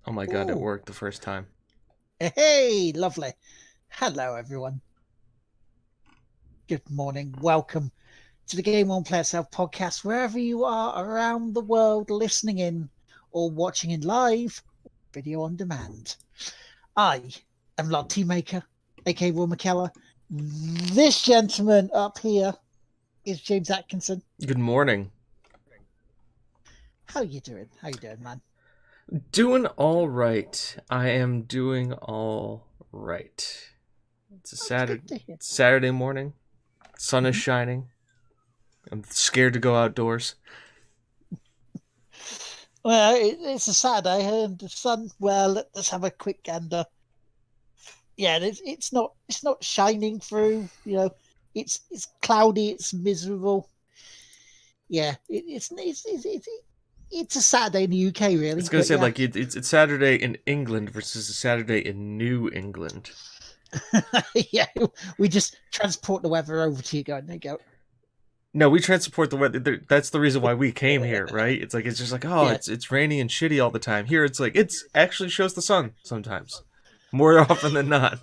Oh my god, it Ooh. worked the first time. Hey, lovely. Hello, everyone. Good morning. Welcome to the Game On Play Itself podcast, wherever you are around the world listening in or watching in live, video on demand. I am Lord Teamaker, aka Will McKellar. This gentleman up here is James Atkinson. Good morning. How you doing? How you doing, man? Doing all right. I am doing all right. It's a That's good to hear. Saturday morning. Sun is Mhm. shining. I'm scared to go outdoors. Well, it's a Saturday, and the sun. Well, let's have a quick gander. Yeah, it's not shining through. It's cloudy. It's miserable. Yeah, it's a Saturday in the UK, It's really. gonna But say yeah, like it's Saturday in England versus a Saturday in New England. yeah, we just transport the weather over to you. Going, there you go. No, we transport the weather. That's the reason why we came here, right? It's just like, oh, Yeah. it's rainy and shitty all the time. Here, it's like it's actually shows the sun sometimes, more often than not.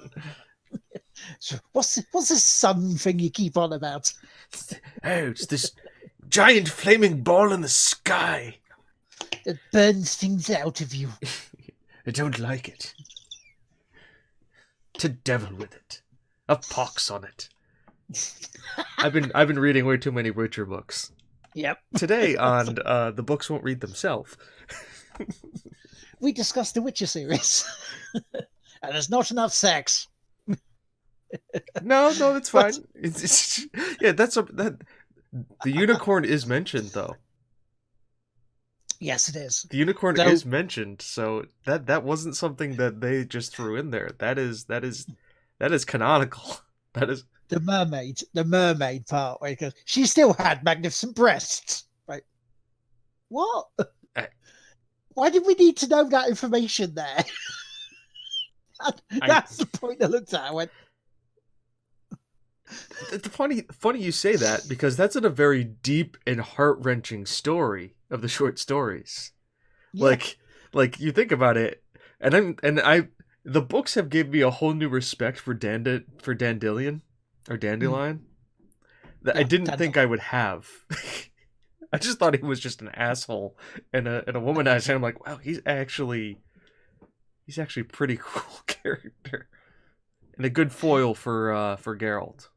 So what's this sun thing you keep on about? Oh, it's this giant flaming ball in the sky. It burns things out of you. I don't like it. To devil with it. A pox on it. I've been reading way too many Witcher books. Yep. Today on The Books Won't Read Themselves. We discussed the Witcher series, and there's not enough sex. No, that's But fine. Yeah, that the unicorn is mentioned though. yes, it is. The unicorn So is mentioned, so that wasn't something that they just threw in there. That is canonical. That is the mermaid part, where because she still had magnificent breasts. Right? What? I, Why did we need to know that information there? I That's the point I looked at. I went, the funny you say that because that's in a very deep and heart-wrenching story of the short stories. yeah, Like you think about it, and I the books have given me a whole new respect for Dandelion or Dandelion that I yeah, didn't think I dandelion. would have. I just thought he was just an asshole and a womanizer. I'm like, wow, he's actually a pretty cool character and a good foil for Geralt.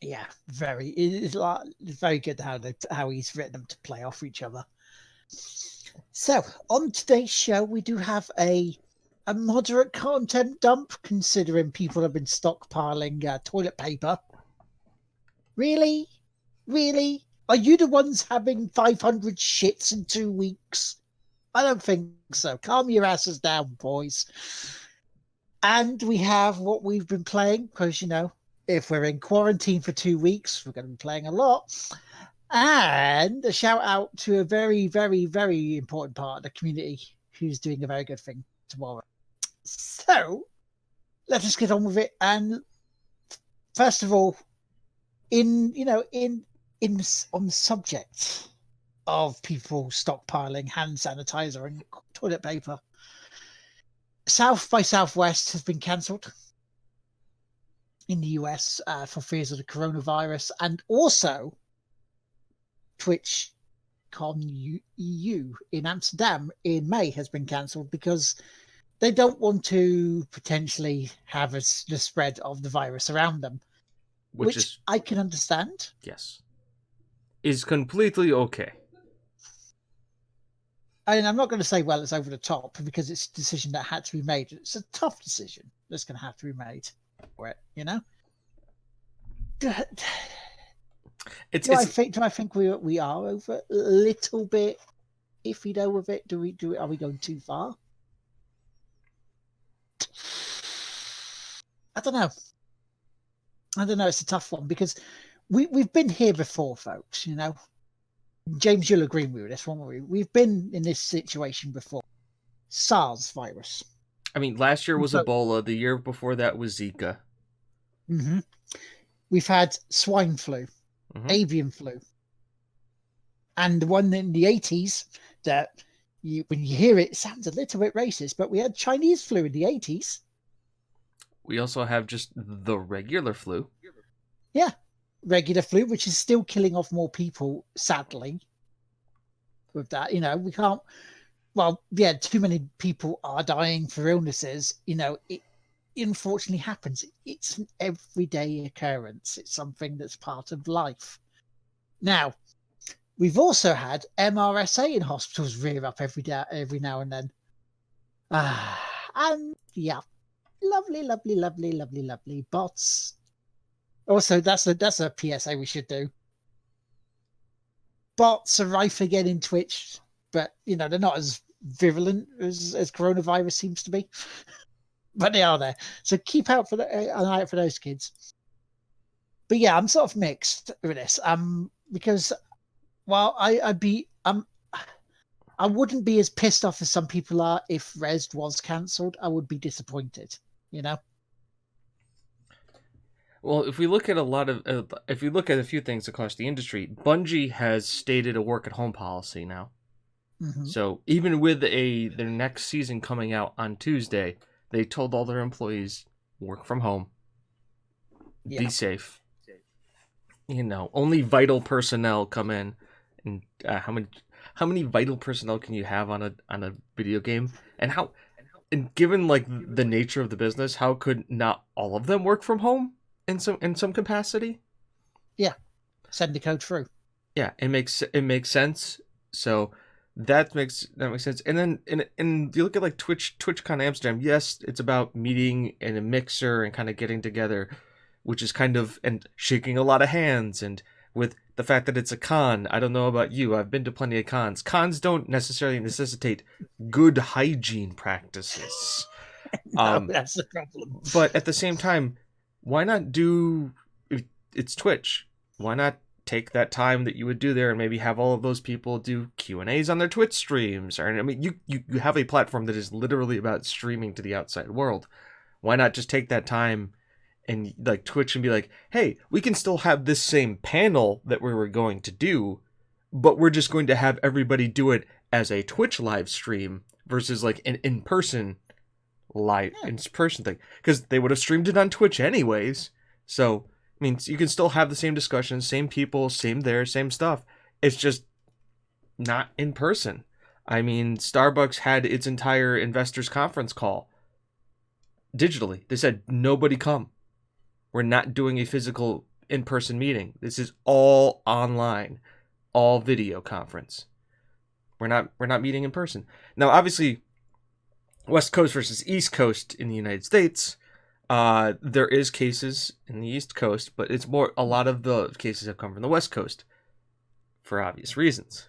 Yeah, it's very good how he's written them to play off each other. So on today's show, we do have a moderate content dump, considering people have been stockpiling toilet paper. Really? Really? Are you the ones having 500 shits in 2 weeks? I don't think so. Calm your asses down, boys. And we have what we've been playing, because, if we're in quarantine for 2 weeks, we're going to be playing a lot. And a shout out to a very, very, very important part of the community who's doing a very good thing tomorrow. So let us get on with it. And first of all, in on the subject of people stockpiling hand sanitizer and toilet paper, South by Southwest has been cancelled in the US for fears of the coronavirus, and also TwitchCon EU in Amsterdam in May has been cancelled because they don't want to potentially have the spread of the virus around them, Which which is, I can understand. yes, is completely okay. And I'm not going to say, well, it's over the top, because it's a decision that had to be made. It's a tough decision that's going to have to be made for it, Do It's I it's think we are over a little bit iffy though with it? Are we going too far? I don't know. It's a tough one because we've been here before, folks. James, you'll agree with this, won't we? We've been in this situation before. SARS virus. I mean, last year was So, Ebola. The year before that was Zika. we've had swine flu, Hmm. avian flu, And the one in the 80s that when you hear it, it sounds a little bit racist, but we had Chinese flu in the 80s. We also have just the regular flu. Yeah, regular flu, which is still killing off more people, sadly. With that, we can't. Well, yeah, too many people are dying for illnesses. It unfortunately happens. It's an everyday occurrence. It's something that's part of life. Now, we've also had MRSA in hospitals rear up every now and then. And yeah, lovely bots. Also, that's a PSA we should do. Bots are rife again in Twitch, but they're not as virulent as coronavirus seems to be. But they are there, so keep out for an eye out for those kids. But yeah, I'm sort of mixed with this, because while I wouldn't be as pissed off as some people are if Res was cancelled. I would be disappointed, Well, if we look at a few things across the industry, Bungie has stated a work-at-home policy now. Mm-hmm. So even with their next season coming out on Tuesday, they told all their employees work from home, be safe. Only vital personnel come in. And how many vital personnel can you have on a video game? And given like the nature of the business, how could not all of them work from home in some capacity? Yeah, send the code through. Yeah, it makes sense. So that makes sense. And then and you look at like TwitchCon Amsterdam. Yes, it's about meeting in a mixer and kind of getting together, which is kind of and shaking a lot of hands. And with the fact that it's a con, I don't know about you. I've been to plenty of cons. Cons don't necessarily necessitate good hygiene practices. No, that's the problem. But at the same time, why not do? It's Twitch. Why not take that time that you would do there and maybe have all of those people do Q&As on their Twitch streams? Or I mean, you have a platform that is literally about streaming to the outside world. Why not just take that time and like Twitch and be like, hey, we can still have this same panel that we were going to do, but we're just going to have everybody do it as a Twitch live stream versus like an in-person thing, because they would have streamed it on Twitch anyways. So I mean, you can still have the same discussions, same people, same stuff. It's just not in person. I mean, Starbucks had its entire investors conference call digitally. They said, nobody come. We're not doing a physical in-person meeting. This is all online, all video conference. We're not meeting in person. Now, obviously, West Coast versus East Coast in the United States, there is cases in the East Coast, but it's more, a lot of the cases have come from the West Coast for obvious reasons.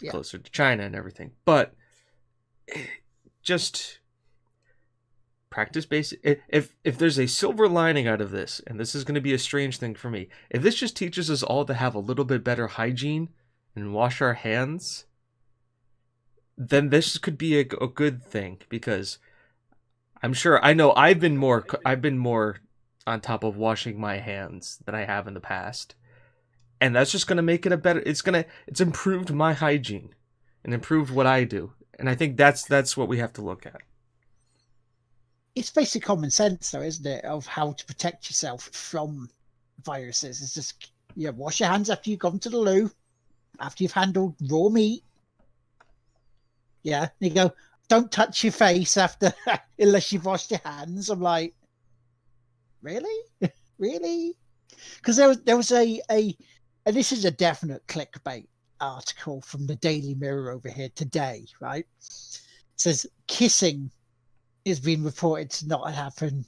Yeah. Closer to China and everything. But just practice basic. If there's a silver lining out of this, and this is going to be a strange thing for me, if this just teaches us all to have a little bit better hygiene and wash our hands, then this could be a good thing, because I'm sure, I know I've been more on top of washing my hands than I have in the past. And that's just going to make it a better, it's improved my hygiene and improved what I do. And I think that's what we have to look at. It's basic common sense though, isn't it? Of how to protect yourself from viruses. It's just, wash your hands after you've gone to the loo, after you've handled raw meat. Yeah, you go, don't touch your face after, unless you've washed your hands. I'm like, really? Really? Because there was a, and this is a definite clickbait article from the Daily Mirror over here today, right? It says kissing is being reported to not happen.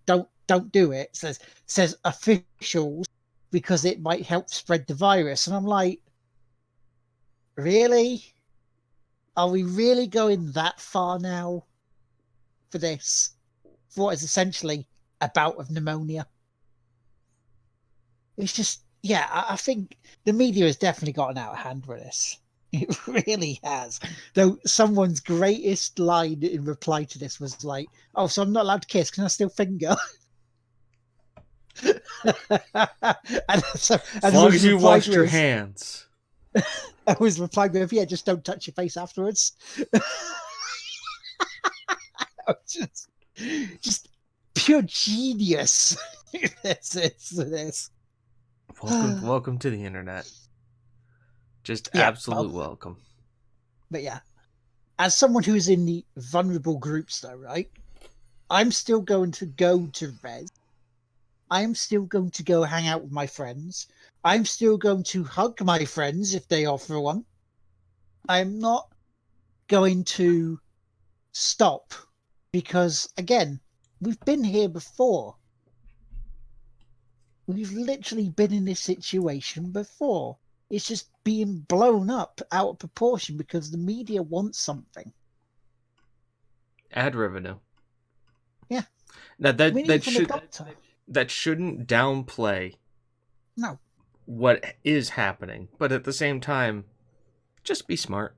Don't do it. It says officials, because it might help spread the virus. And I'm like, really? Are we really going that far now for this? For what is essentially a bout of pneumonia? It's just, I think the media has definitely gotten out of hand with this. It really has. Though someone's greatest line in reply to this was like, oh, so I'm not allowed to kiss. Can I still finger? As long as you wash your hands. I was replying with, "Yeah, just don't touch your face afterwards." just, just pure genius. This. Welcome to the internet. Just Yeah, absolute well, welcome. but yeah, as someone who's in the vulnerable groups, though, right? I'm still going to go to Res. I'm still going to go hang out with my friends. I'm still going to hug my friends if they offer one. I'm not going to stop because, again, we've been here before. We've literally been in this situation before. It's just being blown up out of proportion because the media wants something. Ad revenue. Yeah. Now I mean, even the doctor. that shouldn't downplay No. what is happening, but at the same time, just be smart.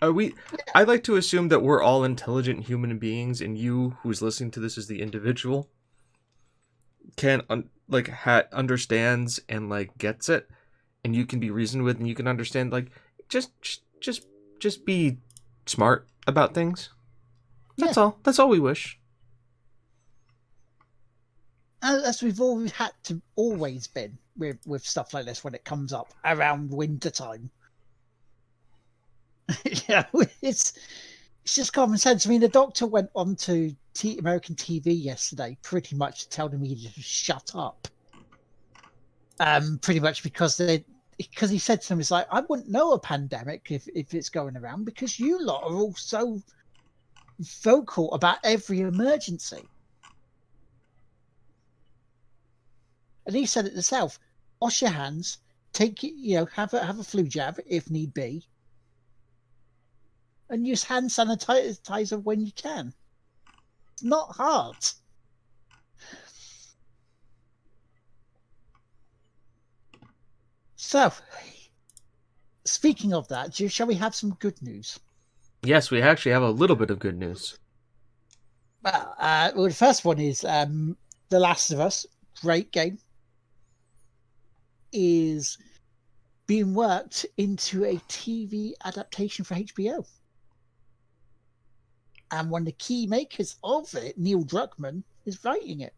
I like to assume that we're all intelligent human beings, and you, who's listening to this as the individual, can understands and like gets it, and you can be reasoned with, and you can understand. Like, just just be smart about things. That's all. That's all we wish. As we've always had to always been with stuff like this when it comes up around winter time. Yeah, it's just common sense. I mean, the doctor went on to American TV yesterday, pretty much telling me to shut up. Pretty much because he said to them, "It's like I wouldn't know a pandemic if it's going around because you lot are all so vocal about every emergency." And he said it himself: wash your hands, take it, have a flu jab if need be, and use hand sanitizer when you can. It's not hard. So, speaking of that, shall we have some good news? Yes, we actually have a little bit of good news. Well, the first one is The Last of Us, great game, is being worked into a TV adaptation for HBO. And one of the key makers of it, Neil Druckmann, is writing it.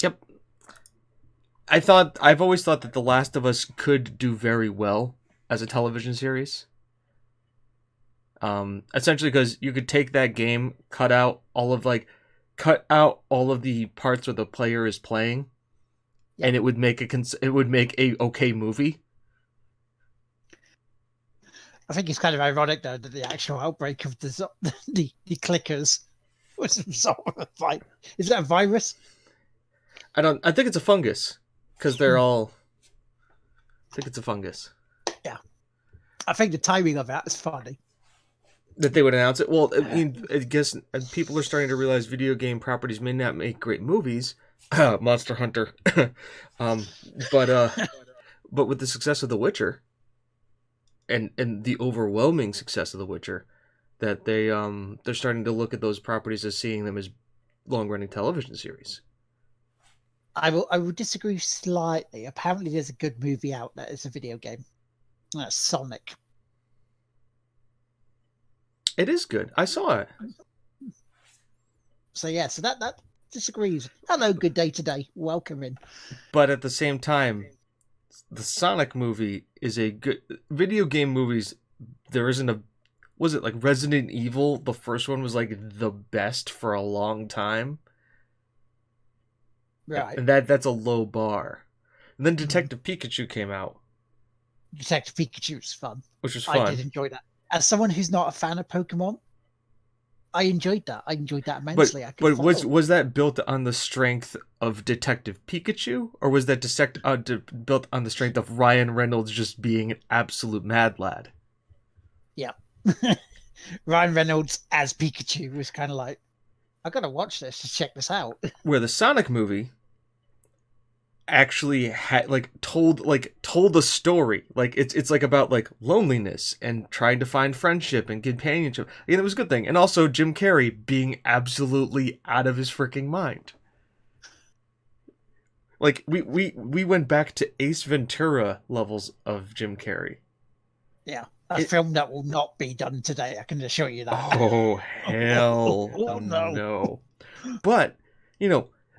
Yep. I've always thought that The Last of Us could do very well as a television series. Essentially because you could take that game, cut out all of the parts where the player is playing, and it would make a okay movie. I think it's kind of ironic though that the actual outbreak of the clickers was like, is that a virus? I think it's a fungus because they're all. I think it's a fungus. Yeah, I think the timing of that is funny. That they would announce it. Well, I mean, I guess people are starting to realize video game properties may not make great movies. Monster Hunter, but with the success of The Witcher, and the overwhelming success of The Witcher, that they're starting to look at those properties as seeing them as long running television series. I will disagree slightly. Apparently, there's a good movie out that is a video game. That's Sonic. It is good. I saw it. So yeah, so that disagrees. Hello, good day today. Welcome in. But at the same time, the Sonic movie is a good video game movies. There isn't a was it like Resident Evil? The first one was like the best for a long time. Right. And that's a low bar. And then Detective Pikachu came out. Detective Pikachu was fun. Which was fun. I did enjoy that. As someone who's not a fan of Pokemon, I enjoyed that. I enjoyed that immensely. But was that built on the strength of Detective Pikachu, or was that built on the strength of Ryan Reynolds just being an absolute mad lad? Yeah. Ryan Reynolds as Pikachu was kind of like, I gotta watch this to check this out. Where the Sonic movie actually told the story. Like it's like about like loneliness and trying to find friendship and companionship. And it was a good thing. And also Jim Carrey being absolutely out of his freaking mind. Like we went back to Ace Ventura levels of Jim Carrey. Yeah, a film that will not be done today. I can assure you that. Oh hell Oh, no. no! But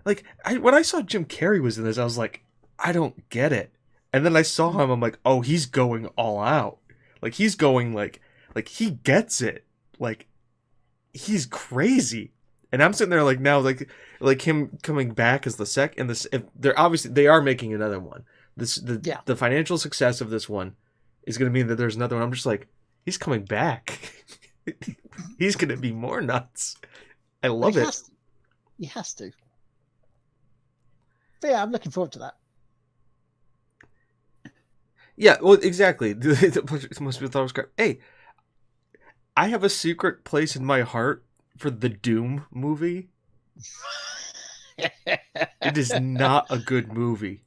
like when I saw Jim Carrey was in this, I was like, I don't get it. And then I saw him, I'm like, oh, he's going all out. Like he's going like he gets it. Like he's crazy. And I'm sitting there like now like him coming back as the and this they're obviously they are making another one. The financial success of this one is going to mean that there's another one. I'm just like, he's coming back. He's going to be more nuts. I love it. He has to. But yeah, I'm looking forward to that. Yeah, well, exactly. Most people thought it was great. Hey, I have a secret place in my heart for the Doom movie. It is not a good movie.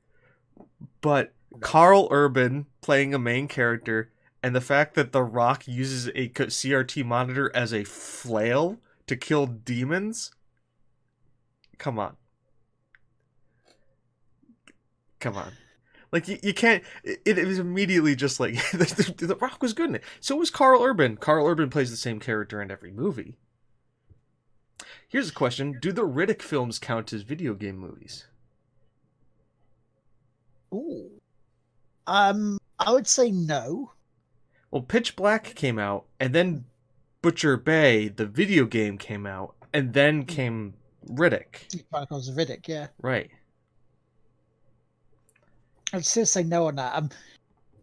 But Carl Urban playing a main character, and the fact that The Rock uses a CRT monitor as a flail to kill demons. Come on. Like, you can't... It was immediately just like... The Rock was good in it. So was Carl Urban. Carl Urban plays the same character in every movie. Here's a question. Do the Riddick films count as video game movies? Ooh. I would say no. Well, Pitch Black came out, and then Butcher Bay, the video game, came out, and then came Riddick. Chronicles of Riddick, yeah. Right. I'd still say no on that.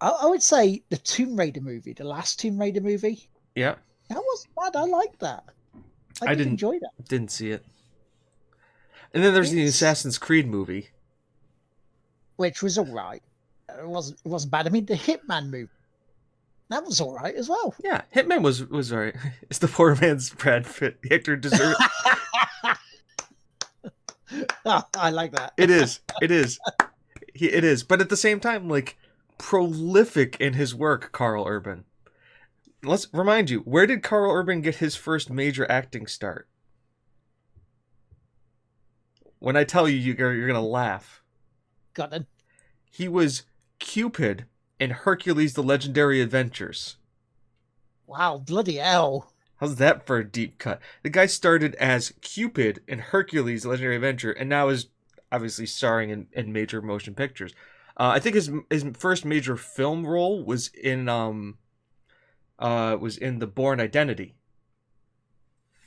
I would say the Tomb Raider movie, the last Tomb Raider movie. Yeah. That wasn't bad. I liked that. I did enjoy that. Didn't see it. And then there's the Assassin's Creed movie, which was alright. It wasn't bad. I mean, the Hitman movie, that was alright as well. Yeah, Hitman was alright. It's the poor man's Brad Pitt. Hector deserves. Oh, I like that. It is. It is. But at the same time, like, prolific in his work, Carl Urban. Let's remind you, where did Carl Urban get his first major acting start? When I tell you, you're gonna laugh. Got it. He was Cupid in Hercules: The Legendary Adventures. Wow, bloody hell. How's that for a deep cut? The guy started as Cupid in Hercules: The Legendary Adventure, and now is obviously starring in major motion pictures. I think his first major film role was in The Bourne Identity.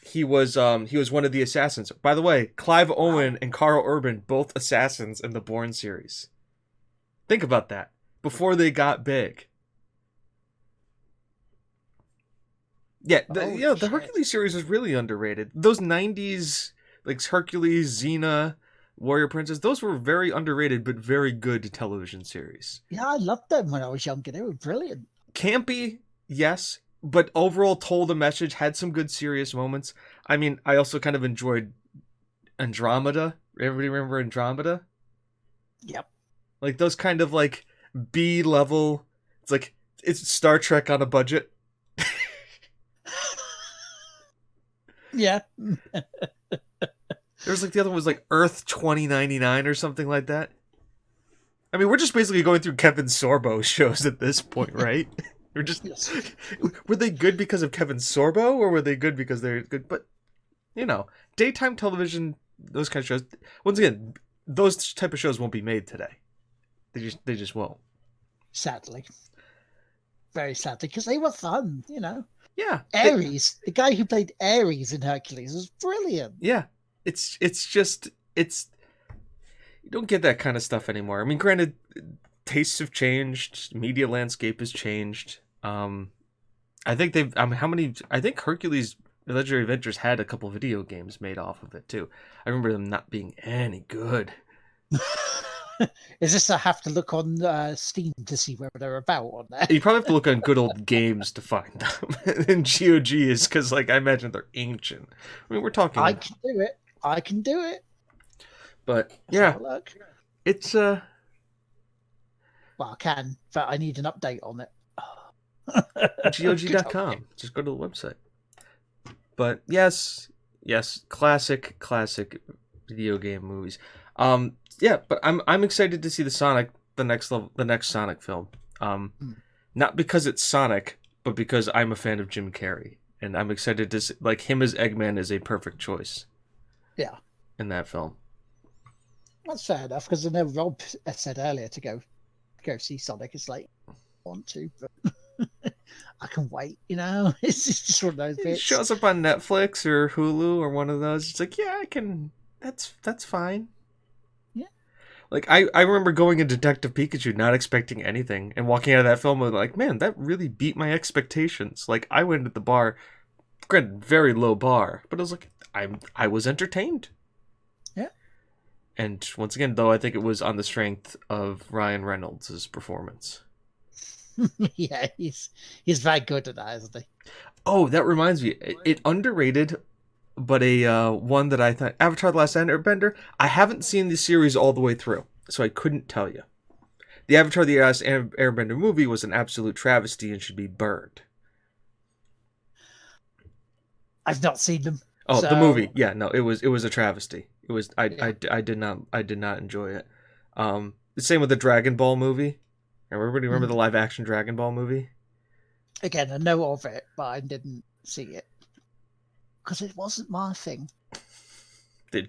He was one of the assassins. By the way, Clive Owen and Carl Urban, both assassins in the Bourne series. Think about that. Before they got big. Yeah, the Hercules series is really underrated. Those 90s, like Hercules, Xena, Warrior Princess, those were very underrated but very good television series. Yeah, I loved them when I was younger. They were brilliant. Campy, yes, but overall told a message, had some good serious moments. I mean, I also kind of enjoyed Andromeda. Everybody remember Andromeda? Yep. Like those kind of like B level. It's Star Trek on a budget. Yeah. There's like the other one was like Earth 2099 or something like that. I mean, we're just basically going through Kevin Sorbo shows at this point, right? We're just were they good because of Kevin Sorbo, or were they good because they're good? But daytime television, those kind of shows. Once again, those type of shows won't be made today. They just won't. Sadly, very sadly, because they were fun. Yeah, Ares, the guy who played Ares in Hercules, was brilliant. Yeah, it's you don't get that kind of stuff anymore. I mean, granted, tastes have changed, media landscape has changed. I think I think Hercules: The Legendary Adventures had a couple video games made off of it too. I remember them not being any good. Is this I have to look on Steam to see where they're about on there? You probably have to look on good old games to find them. And GOG is because, like, I imagine they're ancient. I mean, we're talking. I can do it. But yeah, look. It's Well, I can, but I need an update on it. GOG.com. Just go to the website. But yes, classic video game movies. Yeah, but I'm excited to see the next Sonic film. Mm. Not because it's Sonic, but because I'm a fan of Jim Carrey, and I'm excited to see, like, him as Eggman is a perfect choice. Yeah, in that film. that's fair enough. Because I know Rob had said earlier to go see Sonic. It's like I want to, but I can wait. It's just one of those It bits. shows up on Netflix or Hulu or one of those. It's like, yeah, I can. That's fine. Yeah. Like I remember going in Detective Pikachu not expecting anything and walking out of that film with like, man, that really beat my expectations. Like I went at the bar, granted, very low bar, but I was like, I was entertained. Yeah. And once again, though, I think it was on the strength of Ryan Reynolds' performance. Yeah, he's very good at that, isn't he? Oh, that reminds me, it underrated, but a one that I thought, Avatar: The Last Airbender. I haven't seen the series all the way through, so I couldn't tell you. The Avatar: The Last Airbender movie was an absolute travesty and should be burned. I've not seen them. Oh, the So movie, yeah, no, it was a travesty. It was yeah. I did not enjoy it. The same with the Dragon Ball movie. Everybody remember the live action Dragon Ball movie? Again, I know of it, but I didn't see it because it wasn't my thing.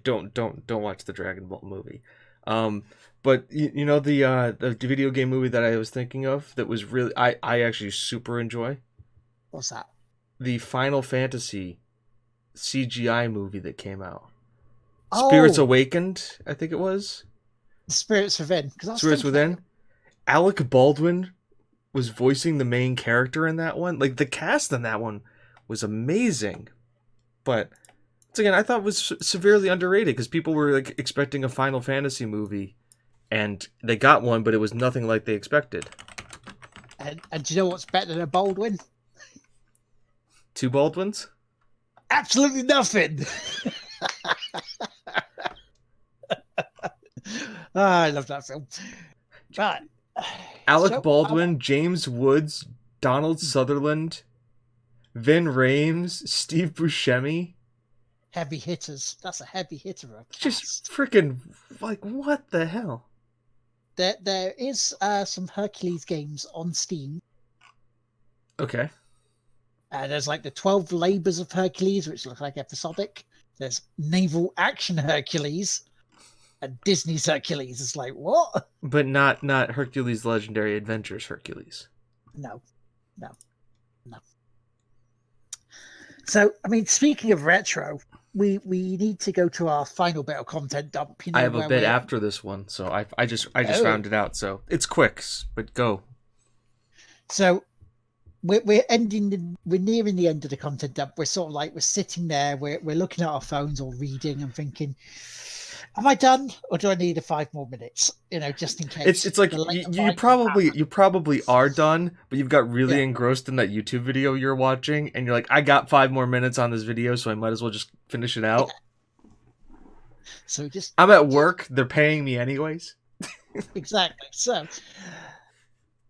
Don't watch the Dragon Ball movie. But you know the video game movie that I was thinking of that was really I actually super enjoy, What's that? the Final Fantasy CGI movie that came out. Spirits Oh, Awakened, I think it was. Spirits Within. Because I was Spirits thinking Within. Alec Baldwin was voicing the main character in that one. Like the cast in that one was amazing, but once again, I thought it was severely underrated because people were like expecting a Final Fantasy movie, and they got one, but it was nothing like they expected. and do you know what's better than a Baldwin? Two Baldwins? Absolutely nothing. I love that film. Right. Alec Baldwin, James Woods, Donald Sutherland, Vin Rames, Steve Buscemi. Heavy hitters. That's a heavy hitter. Just freaking, like, what the hell? There is some Hercules games on Steam. Okay. There's like the 12 Labors of Hercules, which look like episodic. There's Naval Action Hercules and Disney's Hercules. It's like, what? But not Hercules Legendary Adventures Hercules. No. So, I mean, speaking of retro, we need to go to our final bit of content dump. I have a bit after this one, so I just found it out. So it's quick, but go. So we're nearing the end of the content dump. We're sort of like we're sitting there, we're looking at our phones or reading and thinking, am I done or do I need 5 more minutes? Just in case. It's like you probably are done, but you've got really engrossed in that YouTube video you're watching, and you're like, I got 5 more minutes on this video, so I might as well just finish it out. Yeah. So I'm at work, they're paying me anyways. Exactly. So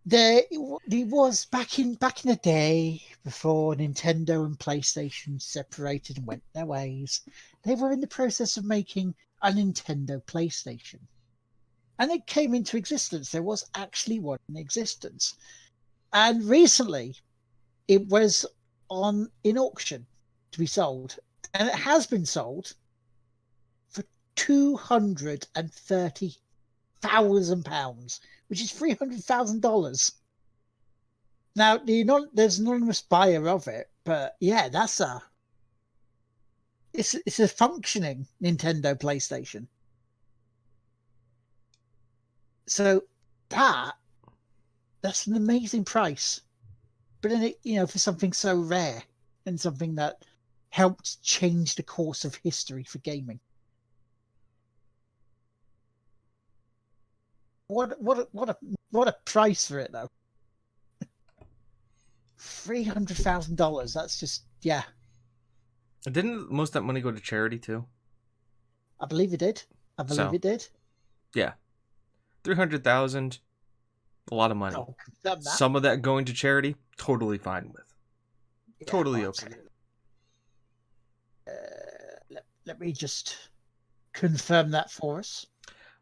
there was back in the day before Nintendo and PlayStation separated and went their ways. They were in the process of making a Nintendo PlayStation, and it came into existence. There was actually one in existence, and recently it was in auction to be sold, and it has been sold for £230,000, which is $300,000. Now there's an anonymous buyer of it, but yeah, it's a functioning Nintendo PlayStation. So that's an amazing price. But then for something so rare and something that helped change the course of history for gaming. What a price for it though. $300,000. That's just Didn't most of that money go to charity too? I believe it did. It did. Yeah, 300,000, a lot of money. Oh, some of that going to charity, totally fine with. Yeah, totally okay. Let me just confirm that for us.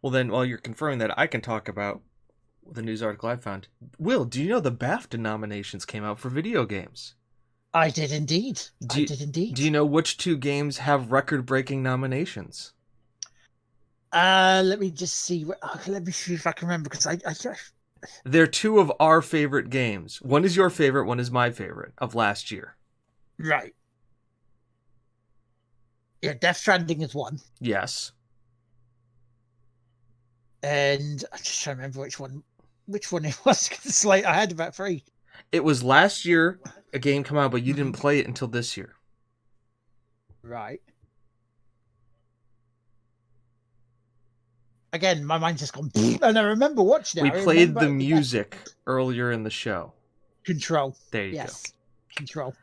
Well, then, while you're confirming that, I can talk about the news article I found. Will, do you know the BAFTA nominations came out for video games? I did indeed. Do you, do you know which two games have record-breaking nominations? Let me just see. Let me see if I can remember, because I They're two of our favorite games. One is your favorite, one is my favorite of last year. right. Yeah, Death Stranding is one, Yes. and I'm just trying to remember which one it was. It's like I had about three. It was last year a game come out, but you didn't play it until this year. Right. Again, my mind's just gone, and I remember watching it. We played the music earlier in the show. Control. There you yes. go. Control.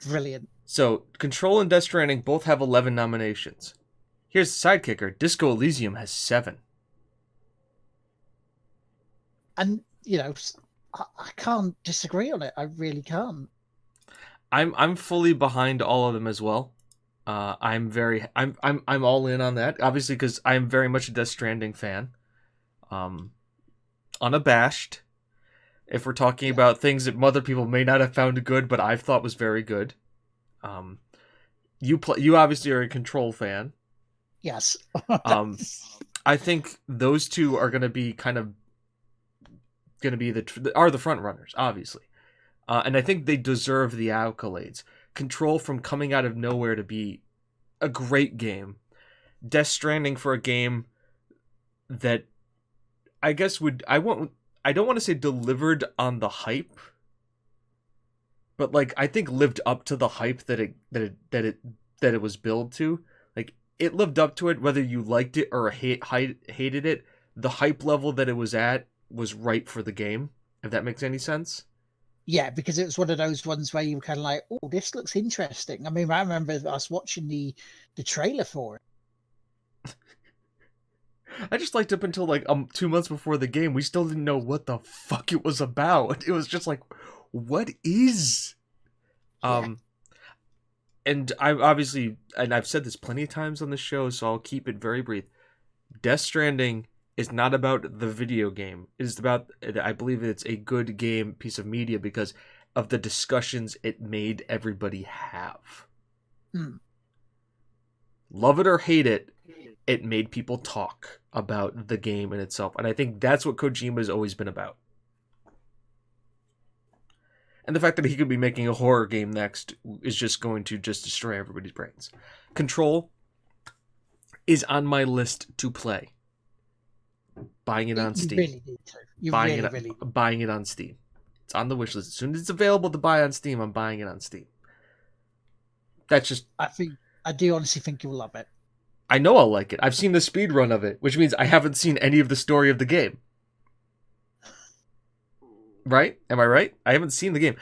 Brilliant. So, Control and Death Stranding both have 11 nominations. Here's the sidekicker. Disco Elysium has 7. And, I can't disagree on it. I really can't. I'm fully behind all of them as well. I'm all in on that. Obviously, because I'm very much a Death Stranding fan. Unabashed. If we're talking about things that other people may not have found good, but I've thought was very good. You obviously are a Control fan. Yes. I think those two are going to be the front runners, obviously. And I think they deserve the accolades. Control, from coming out of nowhere to be a great game. Death Stranding, for a game that I guess I don't want to say delivered on the hype, but I think lived up to the hype that it was billed to. It lived up to it, whether you liked it or hated it. The hype level that it was at was right for the game, if that makes any sense. Yeah, because it was one of those ones where you were kind of like, oh, this looks interesting. I mean, I remember us watching the trailer for it. I just liked up until 2 months before the game. We still didn't know what the fuck it was about. It was just what is? Yeah. And I've said this plenty of times on the show, so I'll keep it very brief. Death Stranding is not about the video game. It is about, I believe it's a good game, piece of media, because of the discussions it made everybody have. Love it or hate it, it made people talk about the game in itself. And I think that's what Kojima's always been about. And the fact that he could be making a horror game next is just going to destroy everybody's brains. Control is on my list to play. Buying it on Steam. You really need to. Buying it on Steam. It's on the wish list. As soon as it's available to buy on Steam, I'm buying it on Steam. That's just... I do honestly think you'll love it. I know I'll like it. I've seen the speed run of it, which means I haven't seen any of the story of the game. Right? Am I right? I haven't seen the game.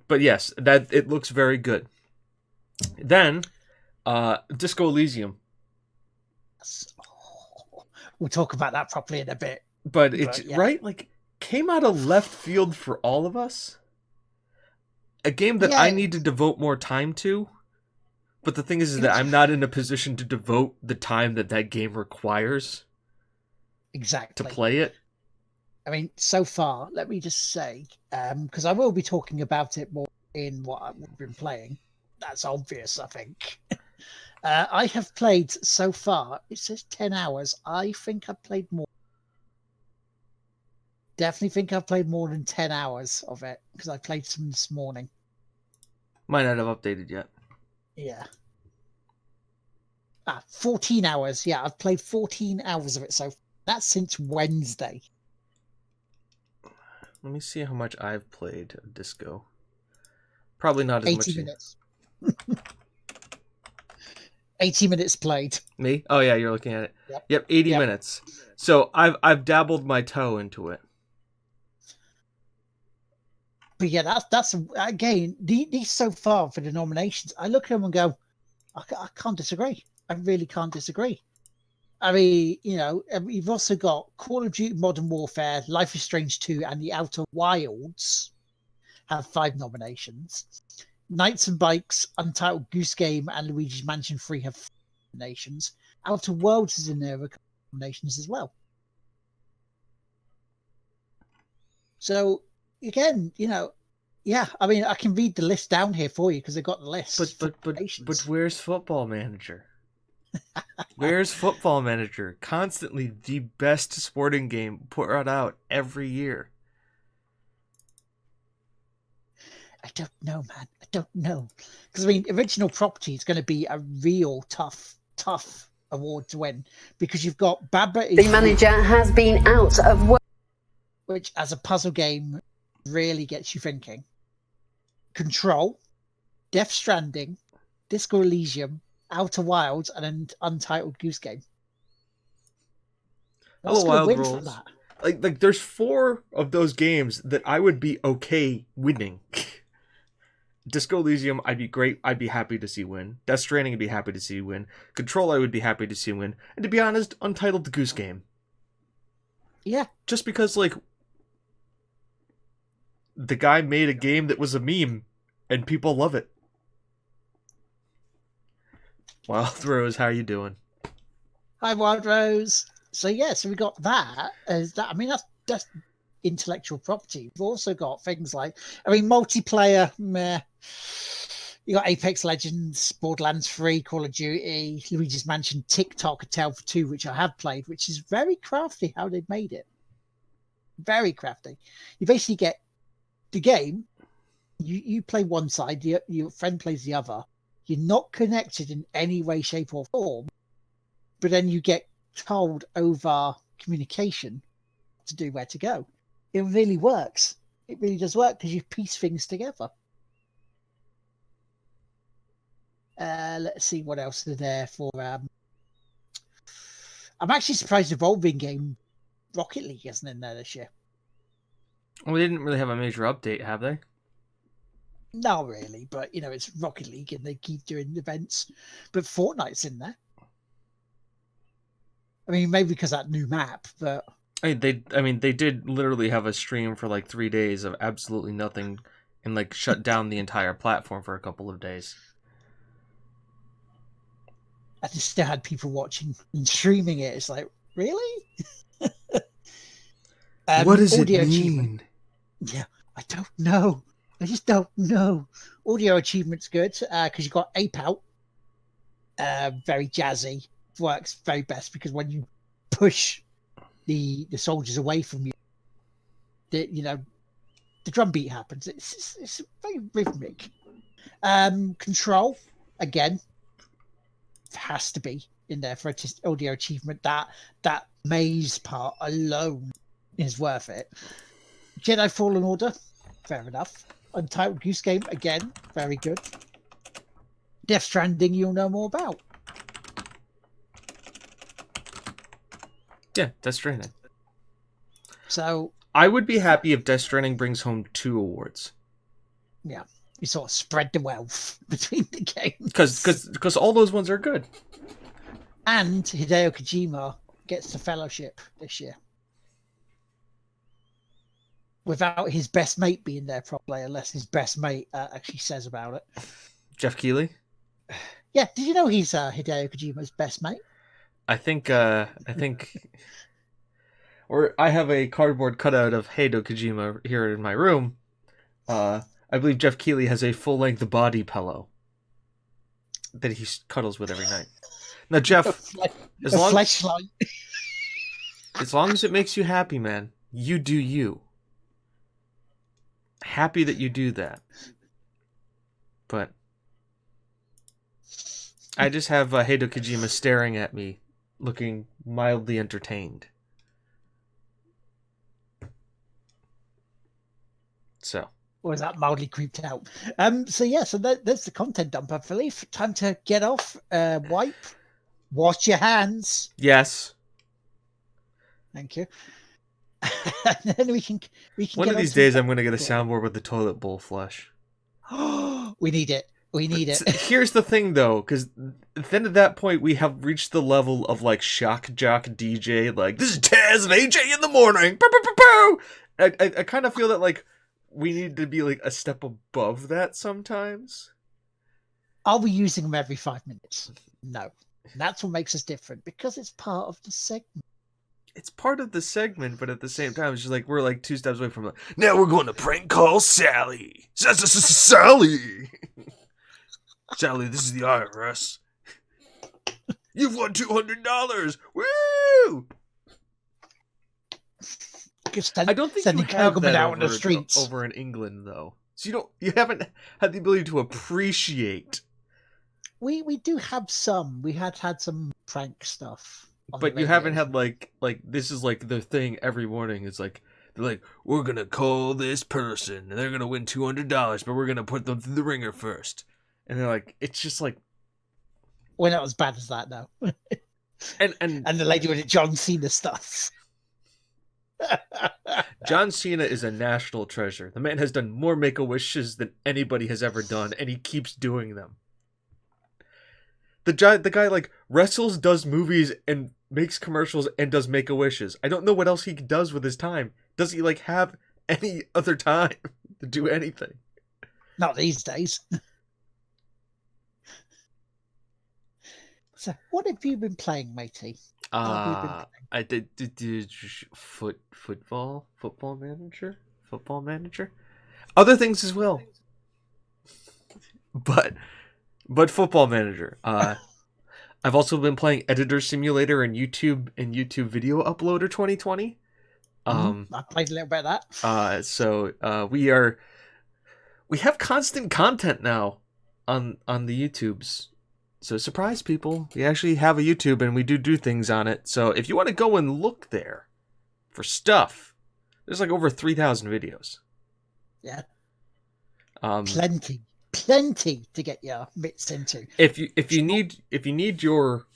But yes, that it looks very good. Then, Disco Elysium. We'll talk about that properly in a bit. But yeah. Right? Came out of left field for all of us. A game that I need to devote more time to. But the thing is that I'm not in a position to devote the time that game requires. Exactly. To play it. I mean, so far, let me just say, because I will be talking about it more in what I've been playing. That's obvious, I think. I have played so far, it says 10 hours. I think I've played more. Definitely think I've played more than 10 hours of it, because I played some this morning. Might not have updated yet. Yeah. 14 hours. Yeah, I've played 14 hours of it so far. That's since Wednesday. Let me see how much I've played of Disco. Probably not as 80 much. 80 minutes. 80 minutes played. Me? Oh yeah, you're looking at it. Yep, 80 minutes. So I've dabbled my toe into it. But yeah, that's again, these so far for the nominations, I look at them and go, I can't disagree. I really can't disagree. I mean, you've also got Call of Duty Modern Warfare, Life is Strange 2, and The Outer Wilds have 5 nominations. Knights and Bikes, Untitled Goose Game, and Luigi's Mansion 3 have 4 nations. Outer Worlds is in there with nations as well. So again, yeah, I mean, I can read the list down here for you because I got the list. But where's Football Manager? Where's Football Manager? Constantly the best sporting game put out every year. I don't know, man. I don't know. Because, I mean, original property is going to be a real tough award to win. Because you've got Baba. The manager has been out of work. Which, as a puzzle game, really gets you thinking. Control, Death Stranding, Disco Elysium, Outer Wilds, and an Untitled Goose Game. What's going to win from that? Like, there's 4 of those games that I would be okay winning. Disco Elysium, I'd be happy to see win. Death Stranding, I'd be happy to see win. Control, I would be happy to see win. And to be honest, Untitled Goose Game. Yeah. Just because, like, the guy made a game that was a meme, and people love it. Wild Rose, how you doing? Hi, Wild Rose. So yeah, so we got that. I mean, that's intellectual property. We've also got things like, I mean, multiplayer, meh. You got Apex Legends, Borderlands 3, Call of Duty, Luigi's Mansion, TikTok, A Tale for Two, which I have played, which is very crafty how they've made it. Very crafty. You basically get the game, you play one side, your friend plays the other. You're not connected in any way, shape, or form, but then you get told over communication to do where to go. It really works. It really does work because you piece things together. Let's see what else is there for. I'm actually surprised Evolving Game Rocket League isn't in there this year. Well, they didn't really have a major update, have they? Not really, but it's Rocket League and they keep doing events. But Fortnite's in there. I mean, maybe because of that new map, but they did literally have a stream for like 3 days of absolutely nothing, and like shut down the entire platform for a couple of days. I just still had people watching and streaming it. It's like, really? What does it mean? Yeah, I don't know. I just don't know. Audio achievement's good because you've got Ape Out. Very jazzy. Works very best because when you push the soldiers away from you, the drum beat happens. It's very rhythmic. Control, again, has to be in there for audio achievement. That maze part alone is worth it. Jedi Fallen Order, fair enough. Untitled Goose Game, again, very good. Death Stranding, you'll know more about. Yeah, Death Stranding. So I would be happy if Death Stranding brings home 2 awards. Yeah, you sort of spread the wealth between the games. Because all those ones are good. And Hideo Kojima gets the fellowship this year. Without his best mate being there probably, unless his best mate actually says about it. Jeff Keighley? Yeah, did you know he's Hideo Kojima's best mate? I think, or I have a cardboard cutout of Hideo Kojima here in my room. I believe Jeff Keighley has a full-length body pillow that he cuddles with every night. Now, Jeff, as long as it makes you happy, man, you do you. Happy that you do that. But I just have Hideo Kojima staring at me, looking mildly entertained. So. Or is that mildly creeped out? So that's the content dump, I believe. Time to get off, wipe, wash your hands. Yes. Thank you. And then we can One of these days I'm going to get a soundboard with the toilet bowl flush. We need it. We need it. Here's the thing, though, because then at that point we have reached the level of like shock jock DJ, like this is Taz and AJ in the morning. Bow, bow, bow, bow. I kind of feel that like we need to be like a step above that sometimes. Are we using them every 5 minutes? No. And that's what makes us different, because it's part of the segment. It's part of the segment, but at the same time, it's just like we're like 2 steps away from now we're going to prank call Sally. Sally. Sally, this is the IRS. You've won $200. Woo! I don't think you have that out in the streets over in England, though. So you haven't had the ability to appreciate. We do have some. We had some prank stuff. But you haven't had like this is like the thing every morning. It's like they're like, we're gonna call this person and they're gonna win $200, but we're gonna put them through the ringer first. And they're like, it's just like, we're not as bad as that now. and the lady with the John Cena stuff. John Cena is a national treasure. The man has done more Make-A-Wishes than anybody has ever done, and he keeps doing them. The guy like wrestles, does movies, and makes commercials, and does Make-A-Wishes. I don't know what else he does with his time. Does he like have any other time to do anything? Not these days. So, what have you been playing, matey? I did football manager, other things as well, but football manager. I've also been playing Editor Simulator and YouTube Video Uploader 2020. I played a little bit of that. So we have constant content now on the YouTubes. So surprise people, we actually have a YouTube and we do things on it. So if you want to go and look there for stuff, there's like over 3,000 videos. Yeah. Plenty to get your mitts into. If you need your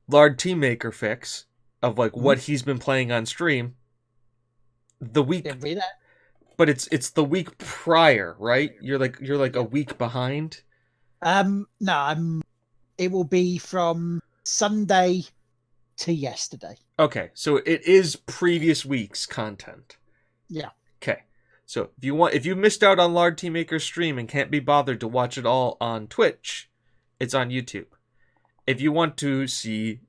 Lard Team Maker fix of like what he's been playing on stream, the week, but it's the week prior, right? You're like a week behind. No, it will be from Sunday to yesterday. Okay, so it is previous week's content. Yeah. Okay. So if you missed out on Lard Team Maker's stream and can't be bothered to watch it all on Twitch, it's on YouTube. If you want to see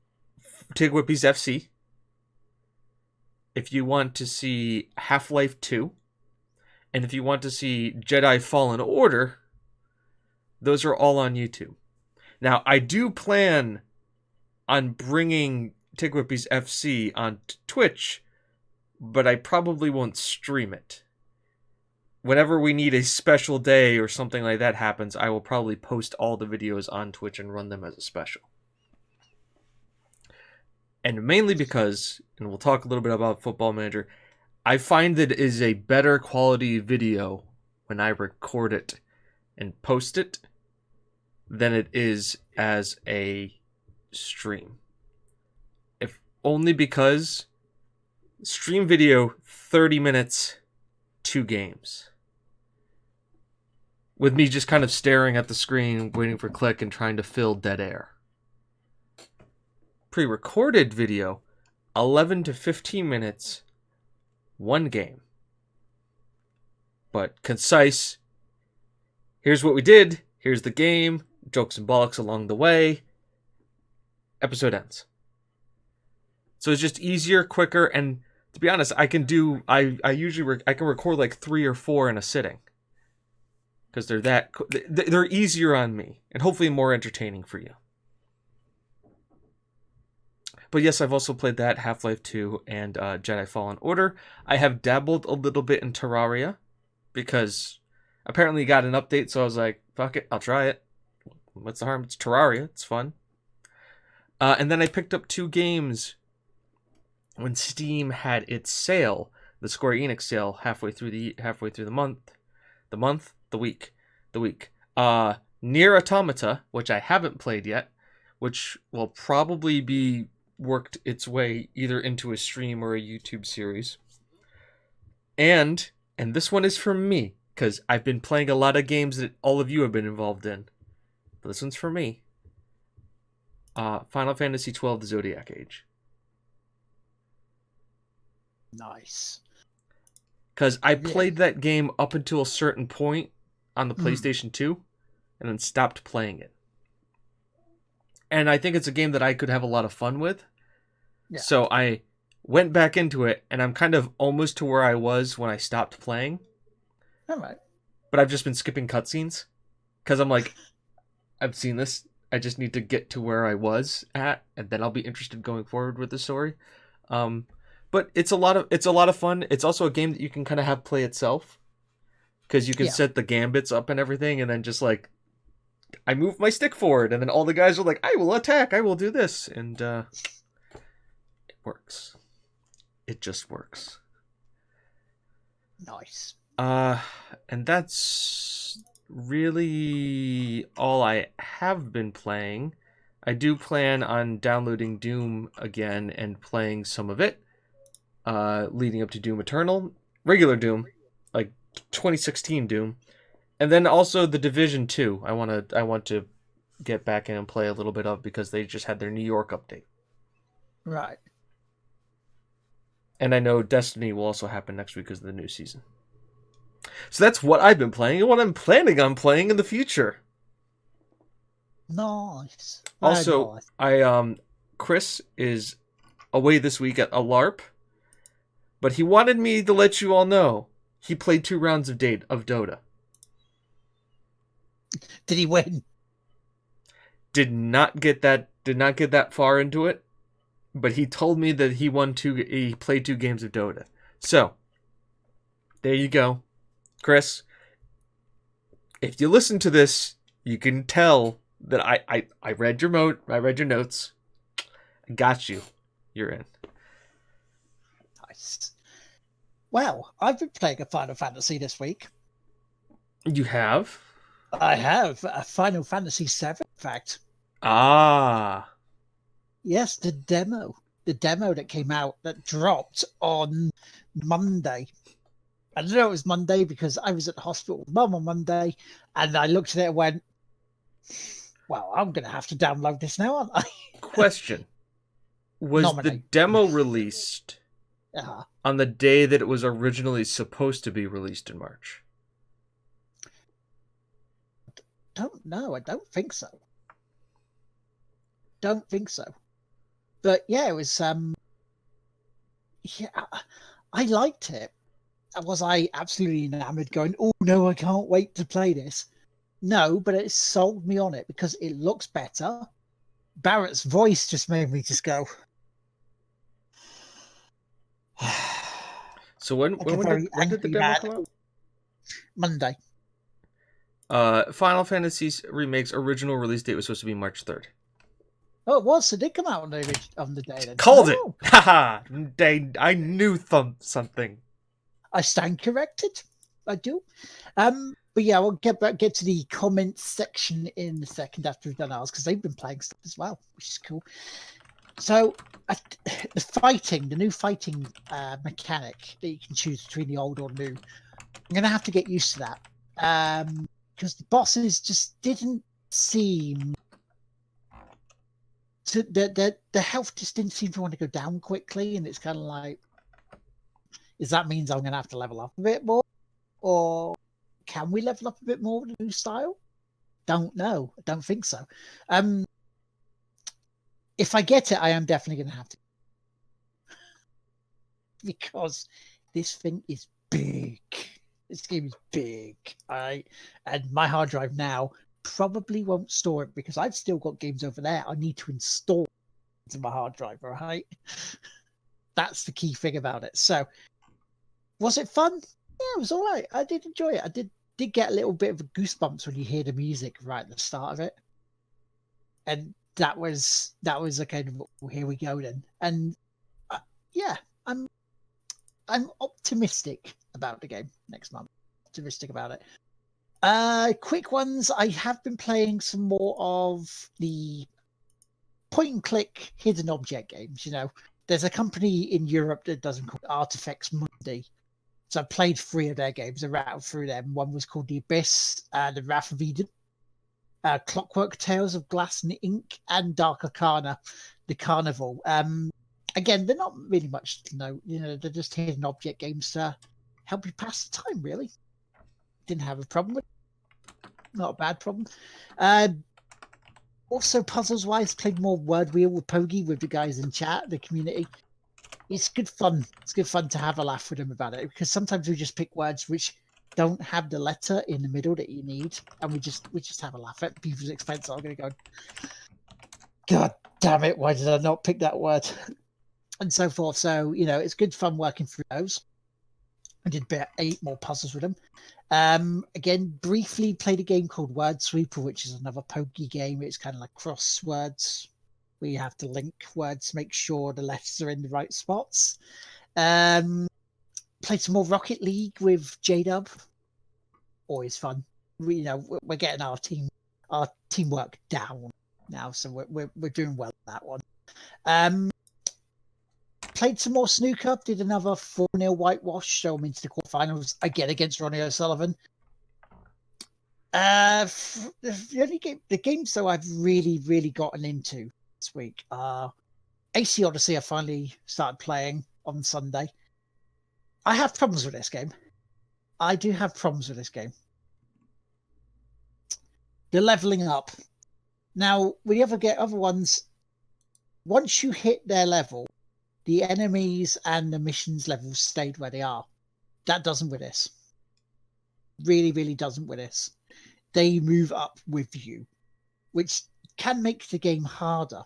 TGWPIS FC, if you want to see Half-Life 2, and if you want to see Jedi Fallen Order, those are all on YouTube. Now, I do plan on bringing TGWPIS FC on Twitch, but I probably won't stream it. Whenever we need a special day or something like that happens, I will probably post all the videos on Twitch and run them as a special. And mainly because, and we'll talk a little bit about Football Manager, I find that it is a better quality video when I record it and post it than it is as a stream. If only because stream video 30 minutes, 2 games. With me just kind of staring at the screen, waiting for click and trying to fill dead air. Pre-recorded video 11 to 15 minutes, 1 game. But concise. Here's what we did. Here's the game. Jokes and bollocks along the way. Episode ends. So it's just easier, quicker, and to be honest, I can record like 3 or 4 in a sitting. Because they're easier on me, and hopefully more entertaining for you. But yes, I've also played that, Half-Life 2 and Jedi Fallen Order. I have dabbled a little bit in Terraria, because apparently got an update, so I was like, fuck it, I'll try it. What's the harm? It's Terraria, it's fun. And then I picked up 2 games when Steam had its sale, the Square Enix sale, halfway through the week. Nier Automata, which I haven't played yet, which will probably be worked its way either into a stream or a YouTube series. And this one is for me, because I've been playing a lot of games that all of you have been involved in. But this one's for me. Final Fantasy XII: The Zodiac Age. Nice. Because I played that game up until a certain point on the PlayStation 2, and then stopped playing it. And I think it's a game that I could have a lot of fun with. Yeah. So I went back into it, and I'm kind of almost to where I was when I stopped playing. All right. But I've just been skipping cutscenes because I'm like, I've seen this. I just need to get to where I was at, and then I'll be interested going forward with the story. But it's a lot of fun. It's also a game that you can kind of have play itself because you can set the gambits up and everything, and then just like I move my stick forward, and then all the guys are like, I will attack, I will do this, and it works. It just works. Nice. And that's really all I have been playing. I do plan on downloading Doom again and playing some of it, leading up to Doom Eternal, regular Doom, like 2016 Doom, and then also the Division 2. I want to get back in and play a little bit of because they just had their New York update. Right. And I know Destiny will also happen next week because of the new season. So that's what I've been playing and what I'm planning on playing in the future. Nice. Also, nice. Chris is away this week at a LARP, but he wanted me to let you all know he played 2 rounds of Dota. Did he win? Did not get that far into it, but he told me that he played 2 games of Dota. So, there you go. Chris, if you listen to this, you can tell that I read your notes. I got you. You're in. Nice. Well, I've been playing a Final Fantasy this week. You have? I have a Final Fantasy VII, in fact. Ah. Yes, the demo that came out that dropped on Monday. I don't know it was Monday because I was at the hospital with Mum on Monday, and I looked at it and went, well, I'm going to have to download this now, aren't I? Question. Was the demo released on the day that it was originally supposed to be released in March? Don't know. I don't think so. But yeah, it was, yeah, I liked it. Was I absolutely enamored going, oh no, I can't wait to play this? No, but it sold me on it because it looks better. Barrett's voice just made me just go. So when did the demo come out? Monday. Final Fantasy Remake's original release date was supposed to be March 3rd. Oh, it was. It did come out on the day. Then. Called it! Haha! I knew something. I stand corrected. I do. But yeah, we'll get to the comments section in a second after we've done ours because they've been playing stuff as well, which is cool. So the new fighting mechanic that you can choose between the old or new, I'm gonna have to get used to that because the bosses just didn't seem to the health just didn't seem to want to go down quickly, and it's kind of like, is that means I'm gonna have to level up a bit more, or can we level up a bit more with the new style? Don't know. I don't think so. If I get it, I am definitely going to have to. Because this thing is big. This game is big. And my hard drive now probably won't store it because I've still got games over there I need to install into my hard drive, all right? That's the key thing about it. So, was it fun? Yeah, it was all right. I did enjoy it. I did get a little bit of goosebumps when you hear the music right at the start of it. And that was a kind of, well, here we go then. And yeah, I'm optimistic about the game next month. Optimistic about it. Quick ones. I have been playing some more of the point and click hidden object games. You know, there's a company in Europe that does them called Artifacts Mundi. So I played 3 of their games. I rattled through them. One was called The Abyss, The Wrath of Eden, Clockwork Tales of Glass and Ink, and Dark Arcana, The Carnival. Again, they're not really much to know. You know, they're just hidden object games to help you pass the time, really. Didn't have a problem with it. Not a bad problem. Also, puzzles-wise, played more Word Wheel with Pogi with the guys in chat, the community. It's good fun. It's good fun to have a laugh with them about it, because sometimes we just pick words which don't have the letter in the middle that you need, and we just have a laugh at people's expense. I'm going to go, God damn it, why did I not pick that word? And so forth. So, it's good fun working through those. I did 8 more puzzles with them. Again, briefly played a game called Word Sweeper, which is another pokey game. It's kind of like crosswords, where you have to link words to make sure the letters are in the right spots. Played some more Rocket League with J-Dub. Always fun. We're getting our teamwork down now, so we're doing well at that one. Played some more snooker. Did another 4-0 whitewash. So I'm into the quarterfinals again against Ronnie O'Sullivan. The games though I've really gotten into this week are AC Odyssey. I finally started playing on Sunday. I have problems with this game. I do have problems with this game. The leveling up. Now, when you ever get other ones, once you hit their level, the enemies and the missions levels stayed where they are. That doesn't with this. Really doesn't with this. They move up with you, which can make the game harder.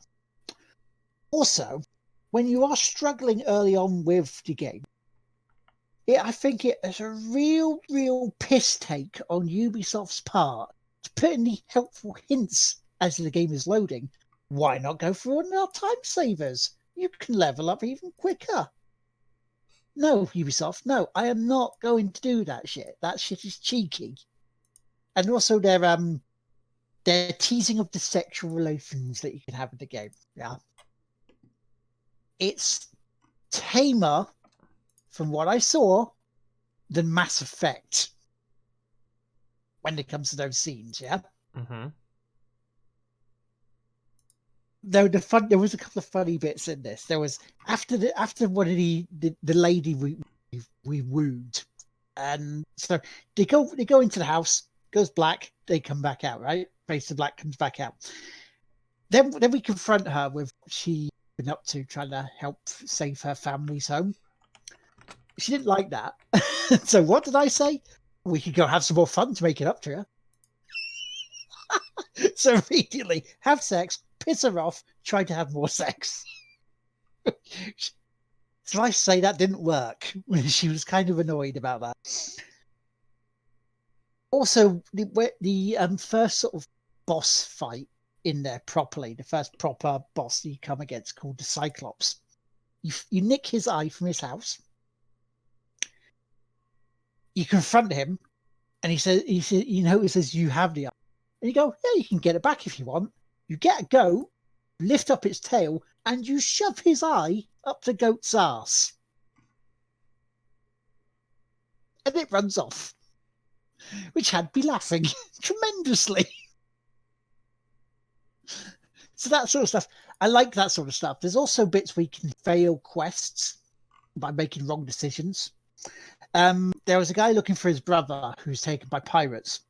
Also, when you are struggling early on with the game, I think it is a real piss take on Ubisoft's part to put in the helpful hints as the game is loading. Why not go for one of our time savers? You can level up even quicker. No, Ubisoft, no, I am not going to do that shit. That shit is cheeky. And also their teasing of the sexual relations that you can have in the game. Yeah. It's tamer, from what I saw, than Mass Effect when it comes to those scenes, yeah? Mm-hmm. There was a couple of funny bits in this. There was after one of the lady we wooed, and so they go into the house, goes black, they come back out, right? Face to black, comes back out. Then we confront her with what she's been up to, trying to help save her family's home. She didn't like that. So what did I say? We could go have some more fun to make it up to her. So immediately have sex, piss her off, try to have more sex. So I say that didn't work. She was kind of annoyed about that. Also, the first sort of boss fight in there properly, the first proper boss you come against, called the Cyclops. You nick his eye from his house. You confront him, and he says, he notices you have the eye. And you go, yeah, you can get it back if you want. You get a goat, lift up its tail, and you shove his eye up the goat's arse. And it runs off, which had me laughing tremendously. So that sort of stuff. I like that sort of stuff. There's also bits where you can fail quests by making wrong decisions. There was a guy looking for his brother who's taken by pirates.